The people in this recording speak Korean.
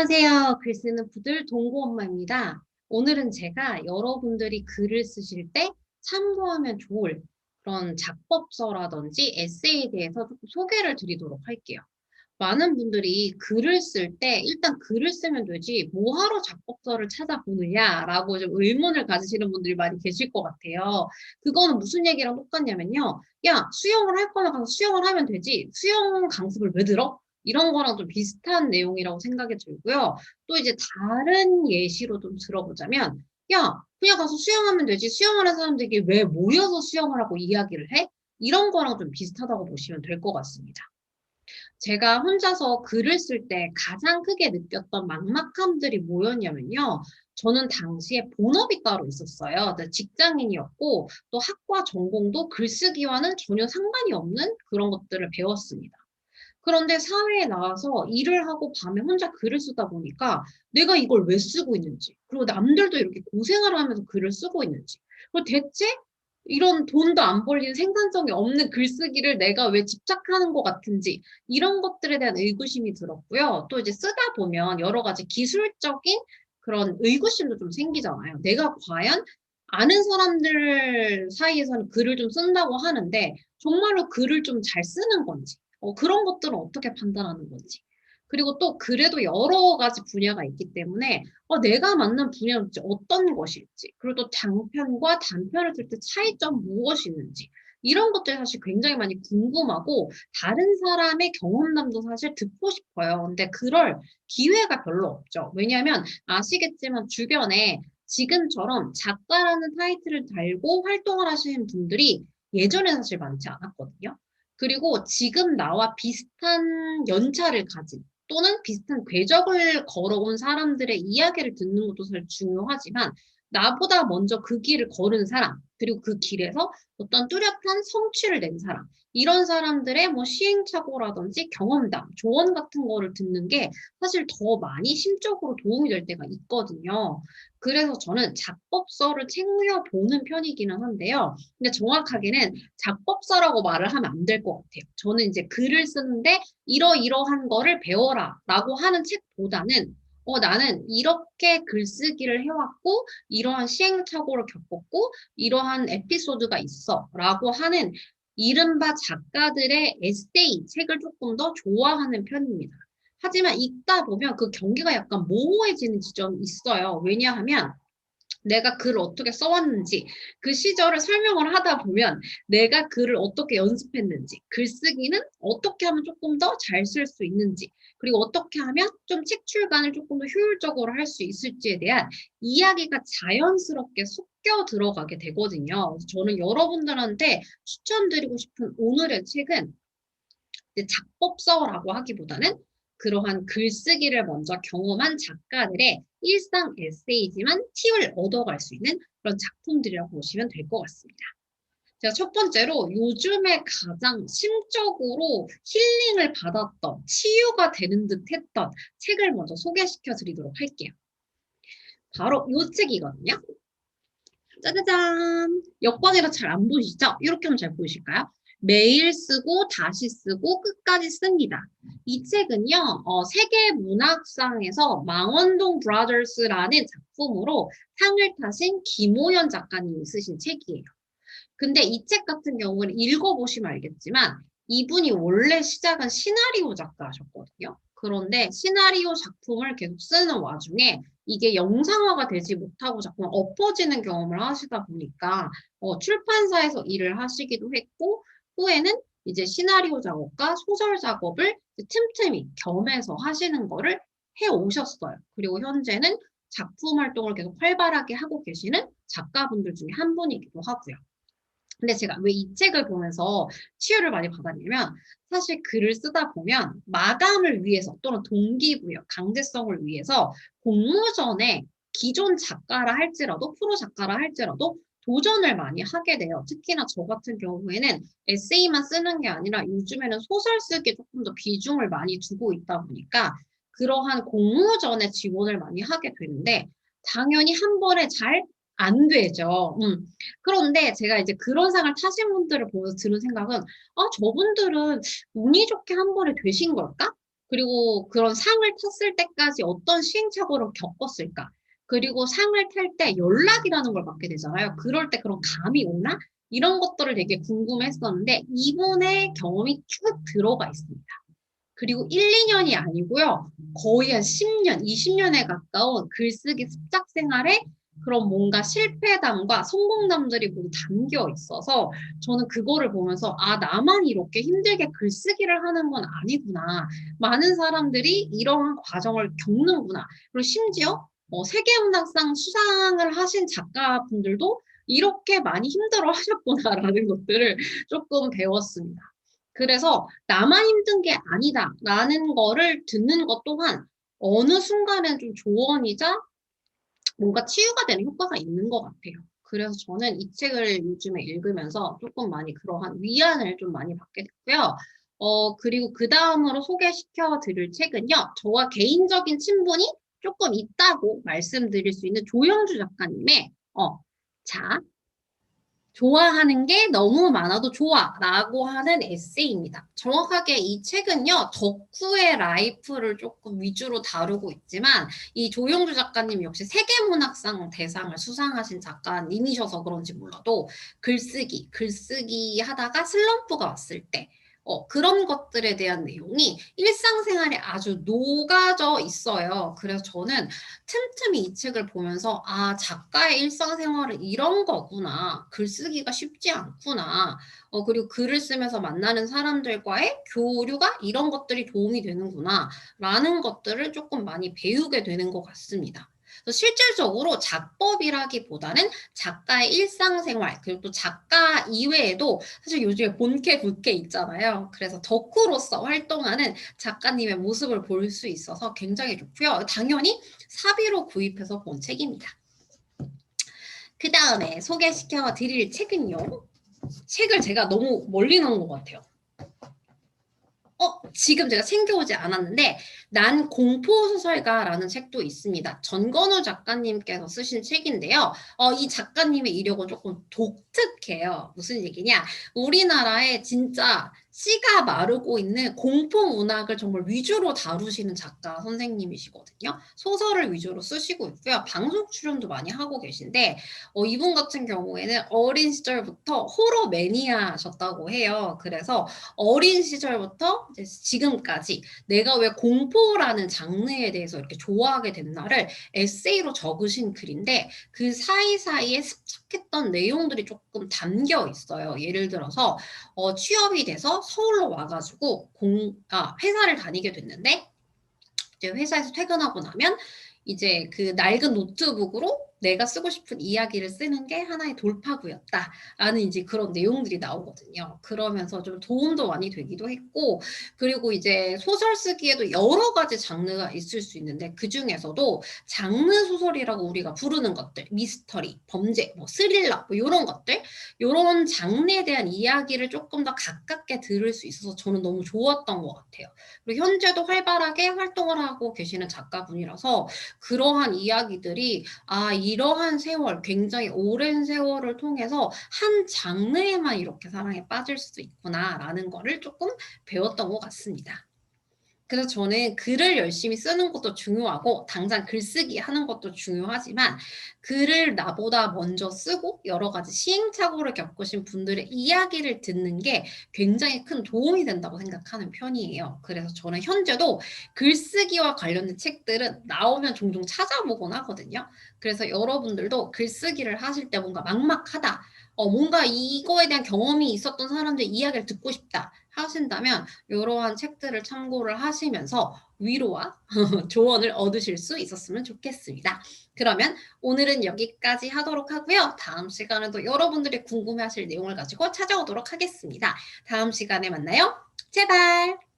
안녕하세요. 글 쓰는 부들 동고 엄마입니다. 오늘은 제가 여러분들이 글을 쓰실 때 참고하면 좋을 그런 작법서라든지 에세이에 대해서 조금 소개를 드리도록 할게요. 많은 분들이 글을 쓸 때 일단 글을 쓰면 되지 뭐하러 작법서를 찾아보느냐라고 좀 의문을 가지시는 분들이 많이 계실 것 같아요. 그거는 무슨 얘기랑 똑같냐면요. 야, 수영을 할 거면 가서 수영을 하면 되지. 수영 강습을 왜 들어? 이런 거랑 좀 비슷한 내용이라고 생각이 들고요. 또 이제 다른 예시로 좀 들어보자면, 야, 그냥 가서 수영하면 되지. 수영하는 사람들이 왜 모여서 수영을 하고 이야기를 해? 이런 거랑 좀 비슷하다고 보시면 될 것 같습니다. 제가 혼자서 글을 쓸 때 가장 크게 느꼈던 막막함들이 뭐였냐면요. 저는 당시에 본업이 따로 있었어요. 직장인이었고, 또 학과 전공도 글쓰기와는 전혀 상관이 없는 그런 것들을 배웠습니다. 그런데 사회에 나와서 일을 하고 밤에 혼자 글을 쓰다 보니까 내가 이걸 왜 쓰고 있는지, 그리고 남들도 이렇게 고생을 하면서 글을 쓰고 있는지, 그리고 대체 이런 돈도 안 벌리는 생산성이 없는 글쓰기를 내가 왜 집착하는 것 같은지, 이런 것들에 대한 의구심이 들었고요. 또 이제 쓰다 보면 여러 가지 기술적인 그런 의구심도 좀 생기잖아요. 내가 과연 아는 사람들 사이에서는 글을 좀 쓴다고 하는데 정말로 글을 좀 잘 쓰는 건지, 그런 것들은 어떻게 판단하는 건지. 그리고 또 그래도 여러 가지 분야가 있기 때문에 내가 맞는 분야는 어떤 것일지, 그리고 또 장편과 단편을 쓸 때 차이점 무엇이 있는지, 이런 것들이 사실 굉장히 많이 궁금하고 다른 사람의 경험담도 사실 듣고 싶어요. 근데 그럴 기회가 별로 없죠. 왜냐하면 아시겠지만 주변에 지금처럼 작가라는 타이틀을 달고 활동을 하시는 분들이 예전에 사실 많지 않았거든요. 그리고 지금 나와 비슷한 연차를 가진 또는 비슷한 궤적을 걸어온 사람들의 이야기를 듣는 것도 사실 중요하지만 나보다 먼저 그 길을 걸은 사람, 그리고 그 길에서 어떤 뚜렷한 성취를 낸 사람, 이런 사람들의 뭐 시행착오라든지 경험담, 조언 같은 거를 듣는 게 사실 더 많이 심적으로 도움이 될 때가 있거든요. 그래서 저는 작법서를 챙겨보는 편이기는 한데요. 근데 정확하게는 작법서라고 말을 하면 안 될 것 같아요. 저는 이제 글을 쓰는데 이러이러한 거를 배워라 라고 하는 책보다는 나는 이렇게 글쓰기를 해왔고 이러한 시행착오를 겪었고 이러한 에피소드가 있어 라고 하는 이른바 작가들의 에세이 책을 조금 더 좋아하는 편입니다. 하지만 읽다 보면 그 경계가 약간 모호해지는 지점이 있어요. 왜냐하면 내가 글을 어떻게 써왔는지, 그 시절을 설명을 하다 보면 내가 글을 어떻게 연습했는지, 글쓰기는 어떻게 하면 조금 더 잘 쓸 수 있는지, 그리고 어떻게 하면 좀 책 출간을 조금 더 효율적으로 할 수 있을지에 대한 이야기가 자연스럽게 섞여 들어가게 되거든요. 그래서 저는 여러분들한테 추천드리고 싶은 오늘의 책은 이제 작법서라고 하기보다는 그러한 글쓰기를 먼저 경험한 작가들의 일상 에세이지만 팁을 얻어갈 수 있는 그런 작품들이라고 보시면 될 것 같습니다. 제가 첫 번째로 요즘에 가장 심적으로 힐링을 받았던, 치유가 되는 듯 했던 책을 먼저 소개시켜 드리도록 할게요. 바로 이 책이거든요. 짜자잔. 여권이라 잘 안 보이시죠? 이렇게 하면 잘 보이실까요? 매일 쓰고 다시 쓰고 끝까지 씁니다. 이 책은요, 세계문학상에서 망원동 브라더스라는 작품으로 상을 타신 김호연 작가님이 쓰신 책이에요. 근데 이 책 같은 경우는 읽어보시면 알겠지만 이분이 원래 시작은 시나리오 작가셨거든요. 그런데 시나리오 작품을 계속 쓰는 와중에 이게 영상화가 되지 못하고 자꾸 엎어지는 경험을 하시다 보니까 출판사에서 일을 하시기도 했고 후에는 이제 시나리오 작업과 소설 작업을 틈틈이 겸해서 하시는 거를 해 오셨어요. 그리고 현재는 작품 활동을 계속 활발하게 하고 계시는 작가분들 중에 한 분이기도 하고요. 근데 제가 왜 이 책을 보면서 치유를 많이 받았냐면 사실 글을 쓰다 보면 마감을 위해서 또는 동기부여, 강제성을 위해서 공모전에 기존 작가라 할지라도 프로 작가라 할지라도 도전을 많이 하게 돼요. 특히나 저 같은 경우에는 에세이만 쓰는 게 아니라 요즘에는 소설 쓰기에 조금 더 비중을 많이 두고 있다 보니까 그러한 공모전에 지원을 많이 하게 되는데 당연히 한 번에 잘 안 되죠. 그런데 제가 이제 그런 상을 타신 분들을 보면서 드는 생각은, 저분들은 운이 좋게 한 번에 되신 걸까? 그리고 그런 상을 탔을 때까지 어떤 시행착오를 겪었을까? 그리고 상을 탈 때 연락이라는 걸 받게 되잖아요. 그럴 때 그런 감이 오나? 이런 것들을 되게 궁금했었는데 이분의 경험이 쭉 들어가 있습니다. 그리고 1, 2년이 아니고요. 거의 한 10년, 20년에 가까운 글쓰기 습작 생활에 그런 뭔가 실패담과 성공담들이 모두 담겨 있어서 저는 그거를 보면서 아, 나만 이렇게 힘들게 글쓰기를 하는 건 아니구나. 많은 사람들이 이러한 과정을 겪는구나. 그리고 심지어 세계문학상 수상을 하신 작가분들도 이렇게 많이 힘들어 하셨구나라는 것들을 조금 배웠습니다. 그래서 나만 힘든 게 아니다라는 거를 듣는 것 또한 어느 순간엔 좀 조언이자 뭔가 치유가 되는 효과가 있는 것 같아요. 그래서 저는 이 책을 요즘에 읽으면서 조금 많이 그러한 위안을 좀 많이 받게 됐고요. 그리고 그 다음으로 소개시켜 드릴 책은요. 저와 개인적인 친분이 조금 있다고 말씀드릴 수 있는 조영주 작가님의 자, 좋아하는 게 너무 많아도 좋아 라고 하는 에세이입니다. 정확하게 이 책은요, 덕후의 라이프를 조금 위주로 다루고 있지만 이 조용주 작가님 역시 세계문학상 대상을 수상하신 작가님이셔서 그런지 몰라도 글쓰기 하다가 슬럼프가 왔을 때 그런 것들에 대한 내용이 일상생활에 아주 녹아져 있어요. 그래서 저는 틈틈이 이 책을 보면서 아, 작가의 일상생활은 이런 거구나. 글쓰기가 쉽지 않구나. 그리고 글을 쓰면서 만나는 사람들과의 교류가 이런 것들이 도움이 되는구나. 라는 것들을 조금 많이 배우게 되는 것 같습니다. 그래서 실질적으로 작법이라기보다는 작가의 일상생활, 그리고 또 작가 이외에도 사실 요즘에 본캐, 부캐 있잖아요. 그래서 덕후로서 활동하는 작가님의 모습을 볼 수 있어서 굉장히 좋고요. 당연히 사비로 구입해서 본 책입니다. 그 다음에 소개시켜 드릴 책은요. 책을 제가 너무 멀리 넣은 것 같아요. 지금 제가 챙겨오지 않았는데 난 공포소설가라는 책도 있습니다. 전건우 작가님께서 쓰신 책인데요. 이 작가님의 이력은 조금 독특해요. 무슨 얘기냐? 우리나라에 진짜 씨가 마르고 있는 공포 문학을 정말 위주로 다루시는 작가 선생님이시거든요. 소설을 위주로 쓰시고 있고요. 방송 출연도 많이 하고 계신데 이분 같은 경우에는 어린 시절부터 호러 매니아셨다고 해요. 그래서 어린 시절부터 이제 지금까지 내가 왜 공포라는 장르에 대해서 이렇게 좋아하게 됐나를 에세이로 적으신 글인데 그 사이사이에 습작했던 내용들이 조금 담겨 있어요. 예를 들어서 취업이 돼서 서울로 와가지고 회사를 다니게 됐는데 이제 회사에서 퇴근하고 나면 이제 그 낡은 노트북으로 내가 쓰고 싶은 이야기를 쓰는 게 하나의 돌파구였다라는 이제 그런 내용들이 나오거든요. 그러면서 좀 도움도 많이 되기도 했고, 그리고 이제 소설 쓰기에도 여러 가지 장르가 있을 수 있는데 그 중에서도 장르 소설이라고 우리가 부르는 것들, 미스터리, 범죄, 뭐 스릴러, 뭐 이런 것들, 이런 장르에 대한 이야기를 조금 더 가깝게 들을 수 있어서 저는 너무 좋았던 것 같아요. 그리고 현재도 활발하게 활동을 하고 계시는 작가분이라서 그러한 이야기들이 이러한 세월, 굉장히 오랜 세월을 통해서 한 장르에만 이렇게 사랑에 빠질 수도 있구나라는 거를 조금 배웠던 것 같습니다. 그래서 저는 글을 열심히 쓰는 것도 중요하고 당장 글쓰기 하는 것도 중요하지만 글을 나보다 먼저 쓰고 여러 가지 시행착오를 겪으신 분들의 이야기를 듣는 게 굉장히 큰 도움이 된다고 생각하는 편이에요. 그래서 저는 현재도 글쓰기와 관련된 책들은 나오면 종종 찾아보곤 하거든요. 그래서 여러분들도 글쓰기를 하실 때 뭔가 막막하다. 뭔가 이거에 대한 경험이 있었던 사람들 이야기를 듣고 싶다 하신다면 이러한 책들을 참고를 하시면서 위로와 조언을 얻으실 수 있었으면 좋겠습니다. 그러면 오늘은 여기까지 하도록 하고요. 다음 시간에도 여러분들이 궁금해하실 내용을 가지고 찾아오도록 하겠습니다. 다음 시간에 만나요. 제발!